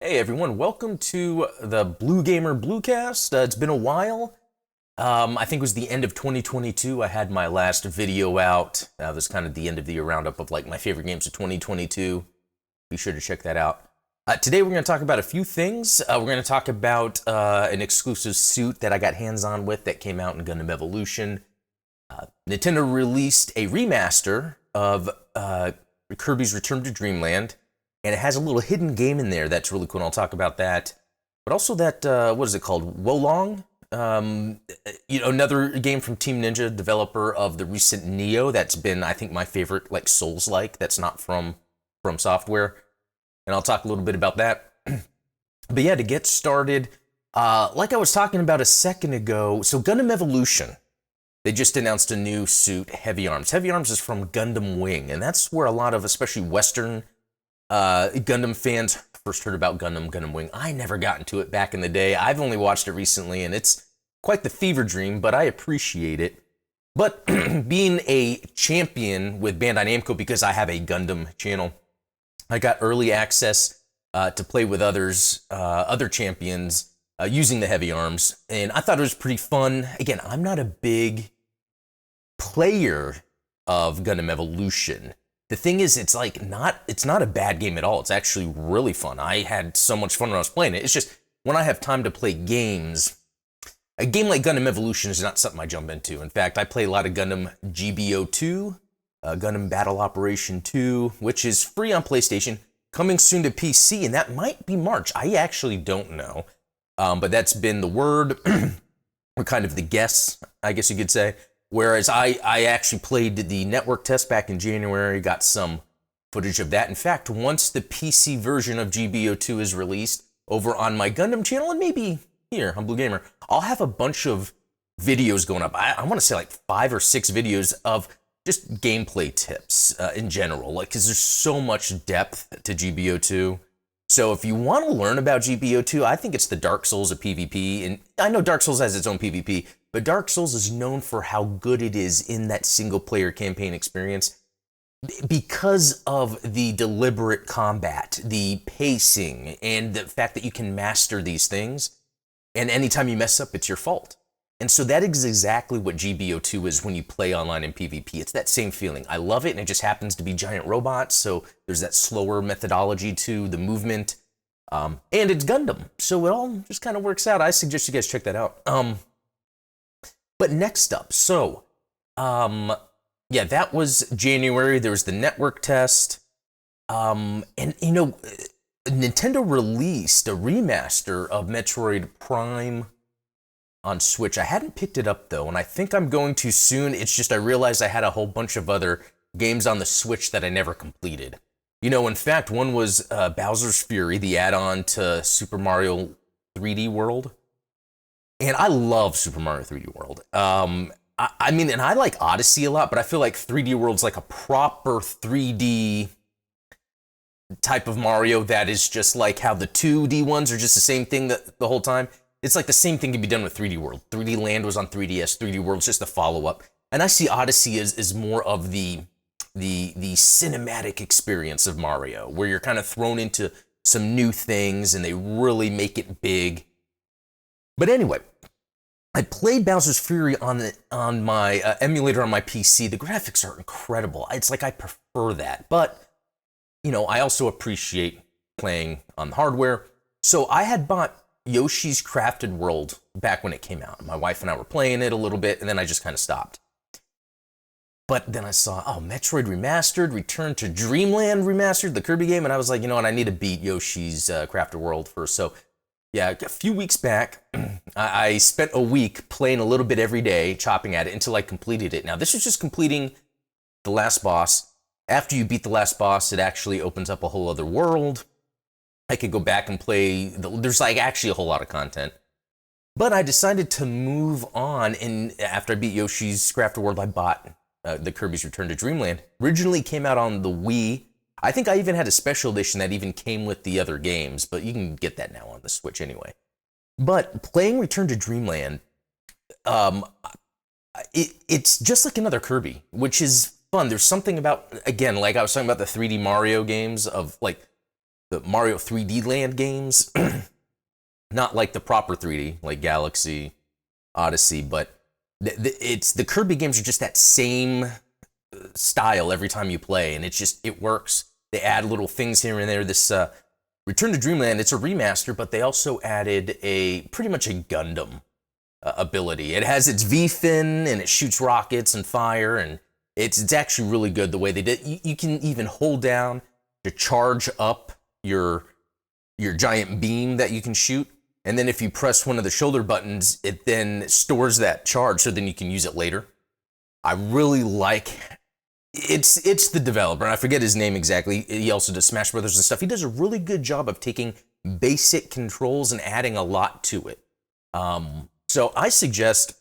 Hey everyone, welcome to the Blue Gamer Bluecast. It's been a while. I think it was the end of 2022. I had my last video out. That was kind of the end of the year roundup of like my favorite games of 2022. Be sure to check that out. Today we're going to talk about a few things. We're going to talk about an exclusive suit that I got hands-on with that came out in Gundam Evolution. Nintendo released a remaster of Kirby's Return to Dreamland. And it has a little hidden game in there that's really cool, and I'll talk about that. But also that, what is it called? Wolong? Another game from Team Ninja, developer of the recent Neo. That's been, I think, my favorite, like, Souls-like. That's not from Software. And I'll talk a little bit about that. But yeah, to get started, like I was talking about a second ago, so Gundam Evolution, they just announced a new suit, Heavyarms. Heavyarms is from Gundam Wing, and that's where a lot of, especially Western Gundam fans first heard about Gundam Wing. I never got into it back in the day. I've only watched it recently, and it's quite the fever dream, but I appreciate it. But being a champion with Bandai Namco, because I have a Gundam channel, I got early access to play with other champions using the Heavyarms, and I thought it was pretty fun. Again, I'm not a big player of Gundam Evolution. The thing is, it's not a bad game at all. It's actually really fun. I had so much fun when I was playing it. It's just, when I have time to play games, a game like Gundam Evolution is not something I jump into. In fact, I play a lot of Gundam GBO2, Gundam Battle Operation 2, which is free on PlayStation, coming soon to PC, and that might be March. I actually don't know. But that's been the word, or kind of the guess, I guess you could say. Whereas I actually played the network test back in January, got some footage of that. In fact, once the PC version of GBO2 is released over on my Gundam channel, and maybe here on Blue Gamer, I'll have a bunch of videos going up. I want to say like 5 or 6 videos of just gameplay tips in general, like, because there's so much depth to GBO2. So if you want to learn about GBO2, I think it's the Dark Souls of PvP, and I know Dark Souls has its own PvP, but Dark Souls is known for how good it is in that single-player campaign experience because of the deliberate combat, the pacing, and the fact that you can master these things, and anytime you mess up, it's your fault. And so that is exactly what GBO2 is when you play online in PvP. It's that same feeling. I love it, and it just happens to be giant robots, so there's that slower methodology to the movement, and it's Gundam, so it all just kind of works out. I suggest you guys check that out. But next up, so, yeah, that was January. There was the network test. And, Nintendo released a remaster of Metroid Prime on Switch. I hadn't picked it up, though, and I think I'm going to soon. It's just I realized I had a whole bunch of other games on the Switch that I never completed. In fact, one was Bowser's Fury, the add-on to Super Mario 3D World. And I love Super Mario 3D World. I mean, and I like Odyssey a lot, but I feel like 3D World's like a proper 3D type of Mario that is just like how the 2D ones are just the same thing the whole time. It's like the same thing can be done with 3D World. 3D Land was on 3DS, 3D World's just a follow-up. And I see Odyssey as more of the cinematic experience of Mario, where you're kind of thrown into some new things and they really make it big. But anyway, I played Bowser's Fury on my emulator on my PC. The graphics are incredible. It's like I prefer that. But, I also appreciate playing on the hardware. So I had bought Yoshi's Crafted World back when it came out. My wife and I were playing it a little bit, and then I just kind of stopped. But then I saw, Metroid Remastered, Return to Dreamland Remastered, the Kirby game, and I was like, you know what, I need to beat Yoshi's Crafted World first. So yeah, a few weeks back, I spent a week playing a little bit every day, chopping at it until I completed it. Now, this is just completing the last boss. After you beat the last boss, it actually opens up a whole other world. I could go back and play, there's like actually a whole lot of content. But I decided to move on, and after I beat Yoshi's Crafted World, I bought the Kirby's Return to Dreamland. Originally came out on the Wii. I think I even had a special edition that even came with the other games, but you can get that now on the Switch anyway. But playing Return to Dreamland, it's just like another Kirby, which is fun. There's something about, again, like I was talking about the 3D Mario games of like the Mario 3D Land games. Not like the proper 3D, like Galaxy, Odyssey, but the Kirby games are just that same style every time you play, and it works. They add little things here and there. This Return to Dreamland, it's a remaster, but they also added pretty much a Gundam ability. It has its V-fin, and it shoots rockets and fire, and it's actually really good the way they did. You can even hold down to charge up your giant beam that you can shoot. And then if you press one of the shoulder buttons, it then stores that charge, so then you can use it later. I really like it's the developer, and I forget his name exactly. He also does Smash Brothers and stuff. He does a really good job of taking basic controls and adding a lot to it. So I suggest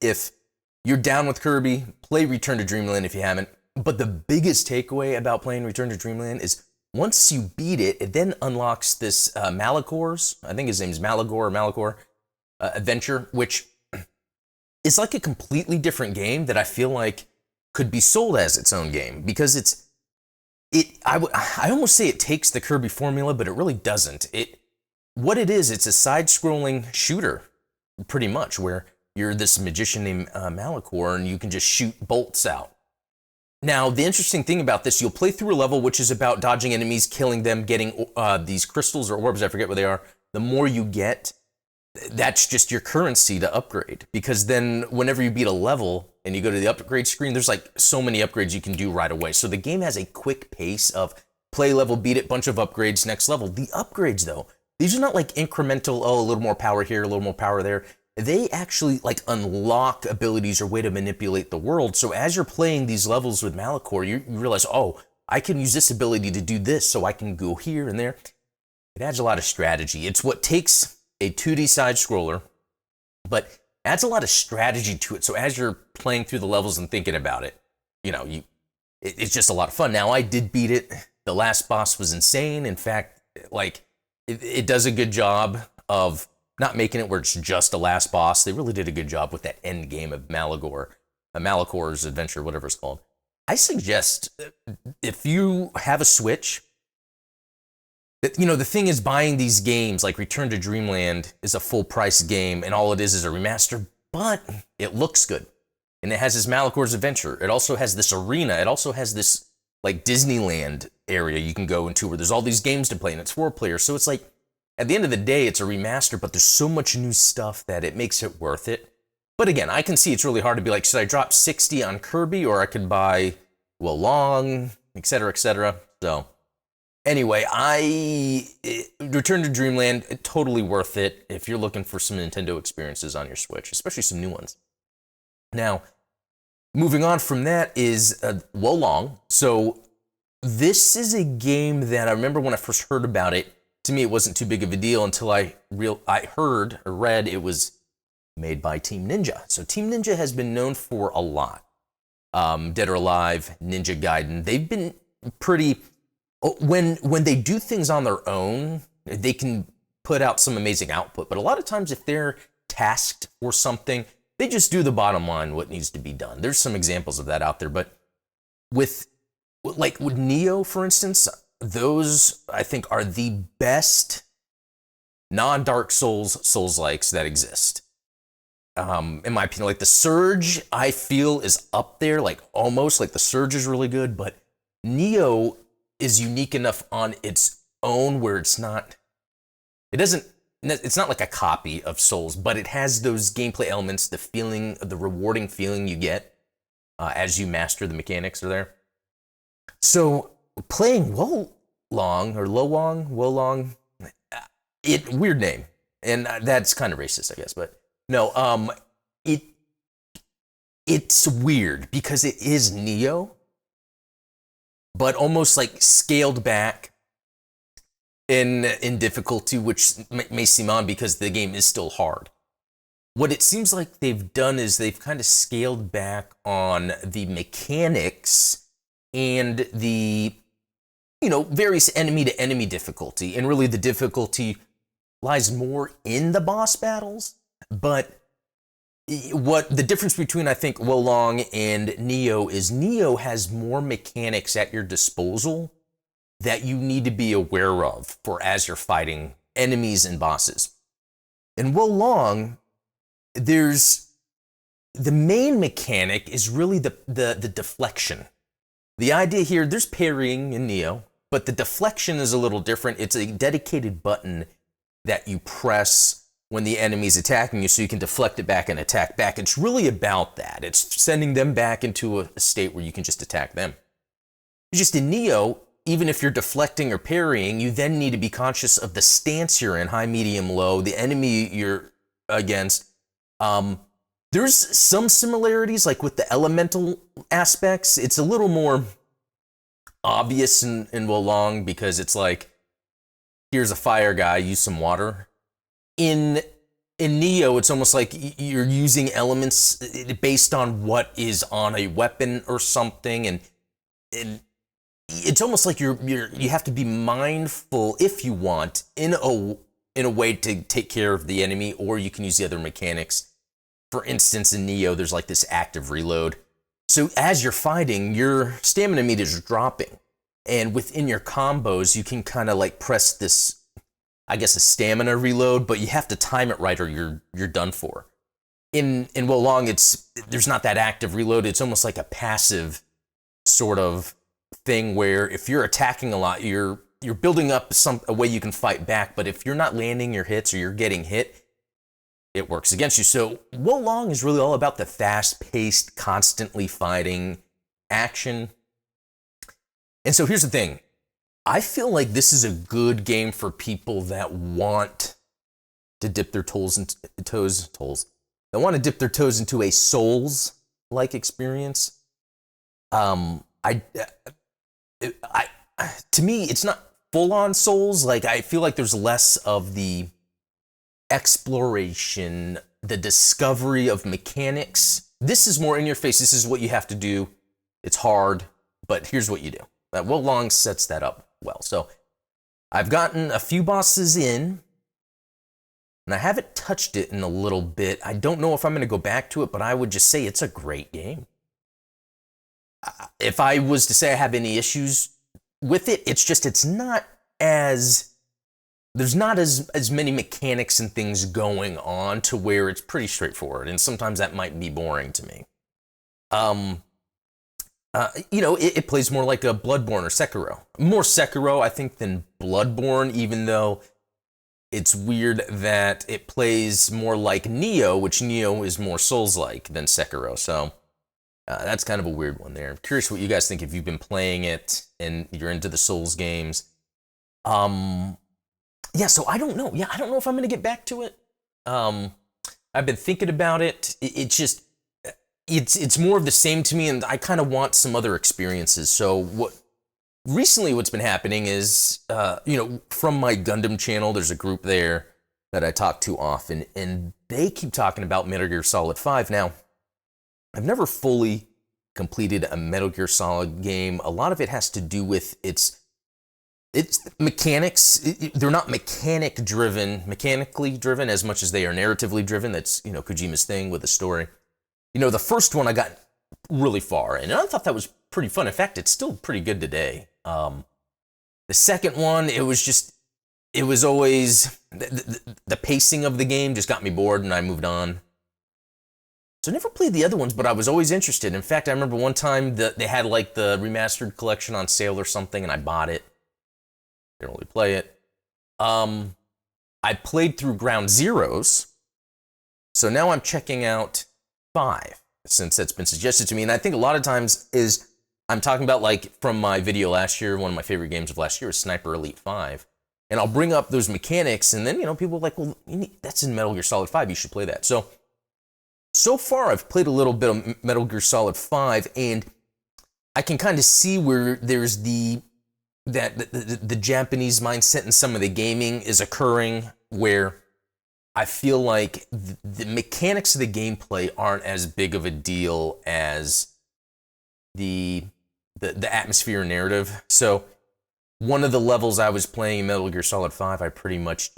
if you're down with Kirby, play Return to Dreamland if you haven't. But the biggest takeaway about playing Return to Dreamland is once you beat it, it then unlocks this Malicor's, I think his name's Malagor adventure, which is like a completely different game that I feel like could be sold as its own game, because I almost say it takes the Kirby formula, but it really doesn't. What it is, it's a side-scrolling shooter, pretty much, where you're this magician named Malagor, and you can just shoot bolts out. Now, the interesting thing about this, you'll play through a level which is about dodging enemies, killing them, getting these crystals or orbs, I forget what they are. The more you get, that's just your currency to upgrade. Because then whenever you beat a level and you go to the upgrade screen, there's like so many upgrades you can do right away. So the game has a quick pace of play level, beat it, bunch of upgrades, next level. The upgrades, though, these are not like incremental, a little more power here, a little more power there. They actually like unlock abilities or way to manipulate the world. So as you're playing these levels with Malagor, you realize, oh, I can use this ability to do this, so I can go here and there. It adds a lot of strategy. It's what takes a 2D side scroller, but adds a lot of strategy to it. So as you're playing through the levels and thinking about it, it's just a lot of fun. Now, I did beat it. The last boss was insane. In fact, like it does a good job of not making it where it's just a last boss. They really did a good job with that end game of Malacor's adventure, whatever it's called. I suggest if you have a Switch, that, the thing is, buying these games like Return to Dreamland is a full price game, and all it is a remaster, but it looks good. And it has this Malacor's adventure. It also has this arena. It also has this like Disneyland area you can go into where there's all these games to play, and it's 4-player. So it's like, at the end of the day, it's a remaster, but there's so much new stuff that it makes it worth it. But again, I can see it's really hard to be like, should I drop 60 on Kirby, or I could buy Will Long, etc., etc. So anyway, Return to Dreamland, totally worth it if you're looking for some Nintendo experiences on your Switch, especially some new ones. Now, moving on from that is Will Long. So this is a game that I remember when I first heard about it. To me, it wasn't too big of a deal until I heard or read it was made by Team Ninja. So Team Ninja has been known for a lot. Dead or Alive, Ninja Gaiden. They've been pretty. When they do things on their own, they can put out some amazing output. But a lot of times, if they're tasked for something, they just do the bottom line, what needs to be done. There's some examples of that out there. But with Neo, for instance, those, I think, are the best non-Dark Souls-likes that exist. In my opinion, like the Surge, I feel is up there, like almost like the Surge is really good, but Neo is unique enough on its own where it's not like a copy of Souls, but it has those gameplay elements, the feeling, the rewarding feeling you get as you master the mechanics are there. So playing Wo Long, weird name, and that's kind of racist, I guess, but no, it's weird because it is Neo, but almost like scaled back in difficulty, which may seem odd because the game is still hard. What it seems like they've done is they've kind of scaled back on the mechanics and the, various enemy-to-enemy difficulty. And really the difficulty lies more in the boss battles. But what the difference between, I think, Wo Long and Neo is Neo has more mechanics at your disposal that you need to be aware of for as you're fighting enemies and bosses. In Wo Long, there's the main mechanic is really the deflection. The idea here, there's parrying in Neo, but the deflection is a little different. It's a dedicated button that you press when the enemy's attacking you so you can deflect it back and attack back. It's really about that. It's sending them back into a state where you can just attack them. Just in Neo, even if you're deflecting or parrying, you then need to be conscious of the stance you're in, high, medium, low, the enemy you're against. There's some similarities, like with the elemental aspects. It's a little more obvious in Wo Long because it's like, here's a fire guy, use some water. In Neo, it's almost like you're using elements based on what is on a weapon or something, and it's almost like you have to be mindful if you want in a way to take care of the enemy, or you can use the other mechanics. For instance, in Neo, there's like this active reload. So as you're fighting, your stamina meter is dropping. And within your combos, you can kind of like press this, I guess, a stamina reload, but you have to time it right or you're done for. In Wo Long, there's not that active reload. It's almost like a passive sort of thing where if you're attacking a lot, you're building up a way you can fight back. But if you're not landing your hits or you're getting hit, it works against you. So Wo Long is really all about the fast-paced, constantly fighting action. And so here's the thing. I feel like this is a good game for people that want to dip their toes into a Souls-like experience. To me, it's not full-on Souls. Like, I feel like there's less of the exploration, the discovery of mechanics. This is more in your face. This is what you have to do. It's hard, but here's what you do. Wo Long sets that up well. So I've gotten a few bosses in, and I haven't touched it in a little bit. I don't know if I'm going to go back to it, but I would just say it's a great game. If I was to say I have any issues with it, it's not as... There's not as many mechanics and things going on to where it's pretty straightforward, and sometimes that might be boring to me. It plays more like a Bloodborne or Sekiro. More Sekiro, I think, than Bloodborne, even though it's weird that it plays more like Neo, which Neo is more Souls-like than Sekiro, so that's kind of a weird one there. I'm curious what you guys think if you've been playing it and you're into the Souls games. Yeah, so I don't know. Yeah, I don't know if I'm going to get back to it. I've been thinking about it. It's more of the same to me, and I kind of want some other experiences. So recently what's been happening is, from my Gundam channel, there's a group there that I talk to often, and they keep talking about Metal Gear Solid 5. Now, I've never fully completed a Metal Gear Solid game. A lot of it has to do with its mechanics. They're not mechanically driven as much as they are narratively driven. That's, Kojima's thing with the story. The first one I got really far, and I thought that was pretty fun. In fact, it's still pretty good today. The second one, it was always, the pacing of the game just got me bored, and I moved on. So I never played the other ones, but I was always interested. In fact, I remember one time they had like the remastered collection on sale or something, and I bought it. Didn't really play it. I played through Ground Zeroes, so now I'm checking out 5, since that's been suggested to me. And I think a lot of times I'm talking about, like, from my video last year, one of my favorite games of last year was Sniper Elite 5. And I'll bring up those mechanics, and then, people are like, well, that's in Metal Gear Solid 5, you should play that. So far I've played a little bit of Metal Gear Solid 5, and I can kind of see where there's the Japanese mindset in some of the gaming is occurring, where I feel like the mechanics of the gameplay aren't as big of a deal as the atmosphere and narrative. So one of the levels I was playing in Metal Gear Solid 5, I pretty much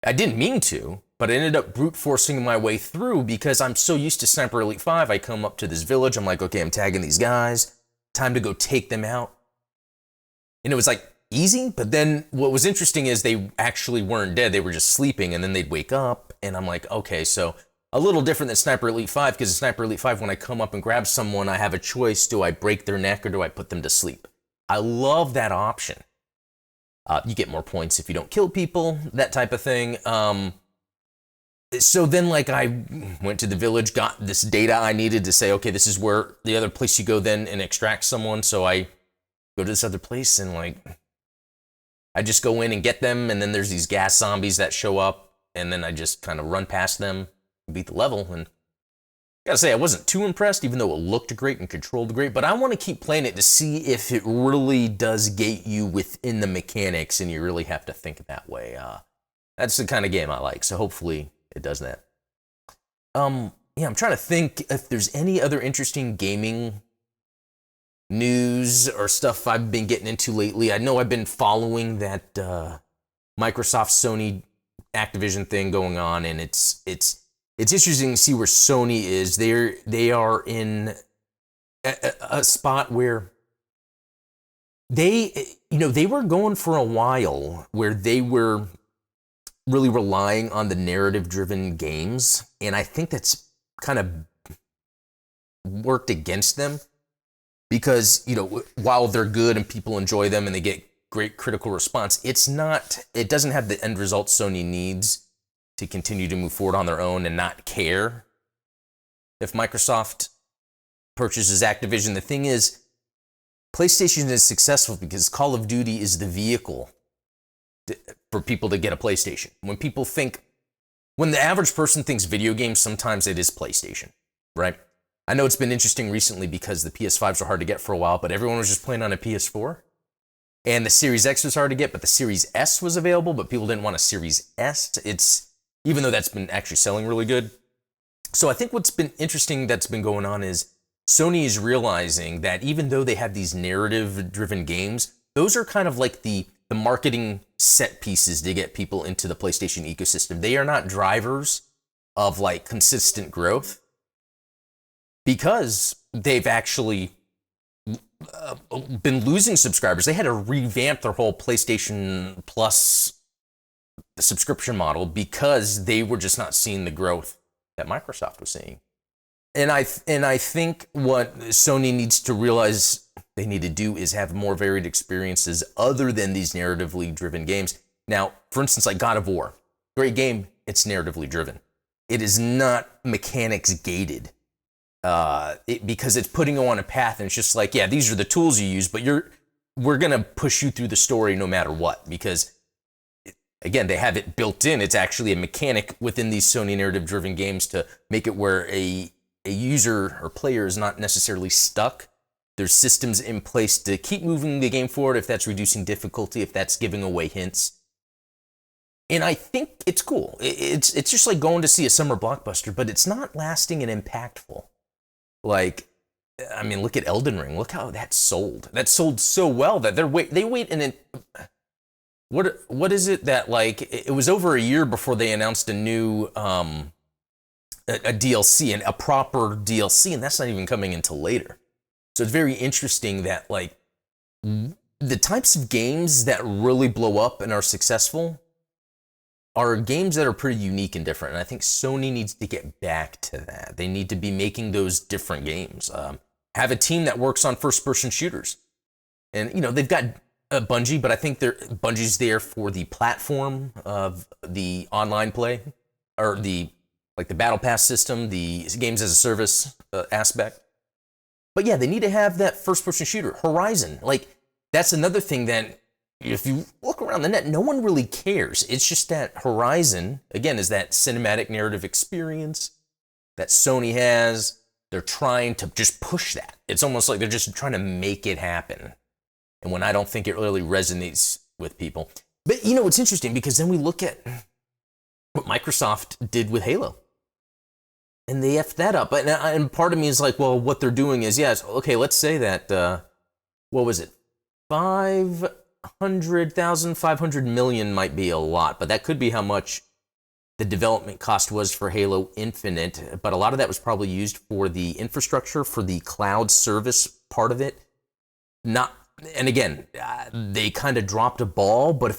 I didn't mean to, but I ended up brute forcing my way through because I'm so used to Sniper Elite 5. I come up to this village, I'm like, okay, I'm tagging these guys, time to go take them out. And it was like easy, but then what was interesting is they actually weren't dead. They were just sleeping, and then they'd wake up, and I'm like, okay, so a little different than Sniper Elite 5, because in Sniper Elite 5, when I come up and grab someone, I have a choice. Do I break their neck or do I put them to sleep? I love that option. You get more points if you don't kill people, that type of thing. So then, like, I went to the village, got this data I needed to say, okay, this is where the other place you go then and extract someone. So I go to this other place and, like, I just go in and get them, and then there's these gas zombies that show up, and then I just kind of run past them, beat the level, and I gotta say, I wasn't too impressed, even though it looked great and controlled great, but I want to keep playing it to see if it really does gate you within the mechanics, and you really have to think that way. That's the kind of game I like, so hopefully it does that. Yeah, I'm trying to think if there's any other interesting gaming news or stuff I've been getting into lately. I know I've been following that Microsoft, Sony, Activision thing going on, and it's interesting to see where Sony is. They are in a spot where they were going for a while where they were really relying on the narrative-driven games, and I think that's kind of worked against them because, while they're good and people enjoy them and they get great critical response, it doesn't have the end result Sony needs to continue to move forward on their own and not care if Microsoft purchases Activision. The thing is, PlayStation is successful because Call of Duty is the vehicle for people to get a PlayStation. When the average person thinks video games, sometimes it is PlayStation, right? I know it's been interesting recently because the PS5s were hard to get for a while, but everyone was just playing on a PS4. And the Series X was hard to get, but the Series S was available, but people didn't want a Series S. Even though that's been actually selling really good. So I think what's been interesting that's been going on is Sony is realizing that even though they have these narrative-driven games, those are kind of like the marketing set pieces to get people into the PlayStation ecosystem. They are not drivers of like consistent growth because they've actually been losing subscribers. They had to revamp their whole PlayStation Plus subscription model because they were just not seeing the growth that Microsoft was seeing. And I think what Sony needs to realize they need to do is have more varied experiences other than these narratively driven games. Now, for instance, like God of War, great game, it's narratively driven. It is not mechanics gated because it's putting you on a path, and it's just like, yeah, these are the tools you use, but we're gonna push you through the story no matter what, because again, they have it built in. It's actually a mechanic within these Sony narrative-driven games to make it where a user or player is not necessarily stuck. There's systems in place to keep moving the game forward if that's reducing difficulty, if that's giving away hints. And I think it's cool. It's just like going to see a summer blockbuster, but it's not lasting and impactful. Like, I mean, look at Elden Ring. Look how that sold. That sold so well that they wait and what is it that, like, it was over a year before they announced a new a DLC, and a proper DLC, and that's not even coming until later. So it's very interesting that, like, the types of games that really blow up and are successful are games that are pretty unique and different. And I think Sony needs to get back to that. They need to be making those different games. Have a team that works on first-person shooters. And, they've got Bungie, but I think Bungie's there for the platform of the online play, or the battle pass system, the games as a service aspect. But yeah, they need to have that first-person shooter. Horizon, that's another thing that, if you look around the net, no one really cares. It's just that Horizon, again, is that cinematic narrative experience that Sony has. They're trying to just push that. It's almost like they're just trying to make it happen. And when I don't think it really resonates with people. But, it's interesting because then we look at what Microsoft did with Halo. And they effed that up. And part of me is like, well, what they're doing is, yes, okay, let's say that, what was it? 500 million might be a lot, but that could be how much the development cost was for Halo Infinite. But a lot of that was probably used for the infrastructure, for the cloud service part of it. Not And again, they kind of dropped a ball, but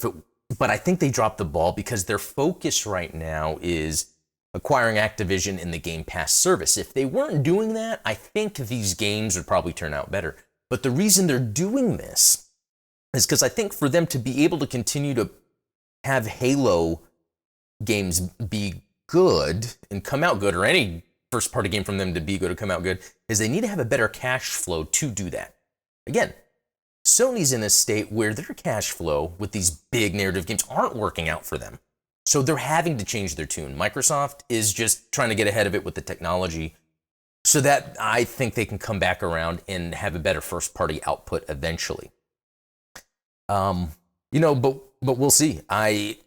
I think they dropped the ball because their focus right now is acquiring Activision in the Game Pass service. If they weren't doing that, I think these games would probably turn out better. But the reason they're doing this is because I think for them to be able to continue to have Halo games be good and come out good, or any first-party game from them to be good or come out good, is they need to have a better cash flow to do that. Again, Sony's in a state where their cash flow with these big narrative games aren't working out for them. So they're having to change their tune. Microsoft is just trying to get ahead of it with the technology so that I think they can come back around and have a better first-party output eventually. But we'll see. I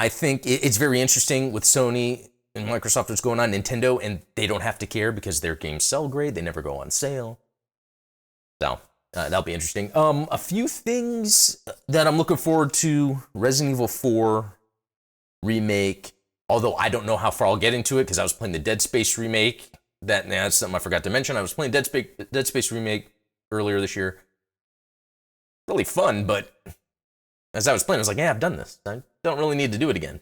think it's very interesting with Sony and Microsoft what's going on. Nintendo, and they don't have to care because their games sell great. They never go on sale. So that'll be interesting. A few things that I'm looking forward to: Resident Evil 4 remake. Although I don't know how far I'll get into it because I was playing the Dead Space remake. That's something I forgot to mention. I was playing Dead Space remake earlier this year. Really fun, but as I was playing, I was like, yeah, I've done this. I don't really need to do it again.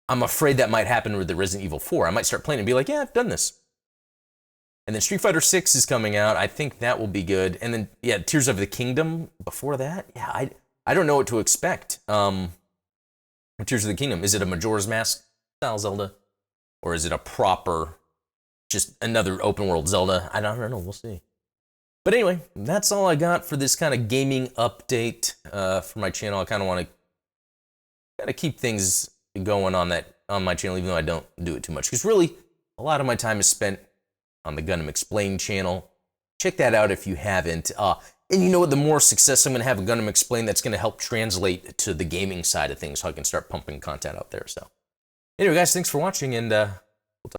I'm afraid that might happen with the Resident Evil 4. I might start playing and be like, yeah, I've done this. And then Street Fighter 6 is coming out. I think that will be good. And then, yeah, Tears of the Kingdom before that. Yeah, I don't know what to expect. Tears of the Kingdom, is it a Majora's Mask style Zelda? Or is it a proper, just another open world Zelda? I don't know. We'll see. But anyway, that's all I got for this kind of gaming update for my channel. I kind of want to keep things going on my channel, even though I don't do it too much. Because really, a lot of my time is spent on the Gundam Explained channel. Check that out if you haven't. And you know what? The more success I'm going to have in Gundam Explained, that's going to help translate to the gaming side of things, so I can start pumping content out there. So anyway, guys, thanks for watching, and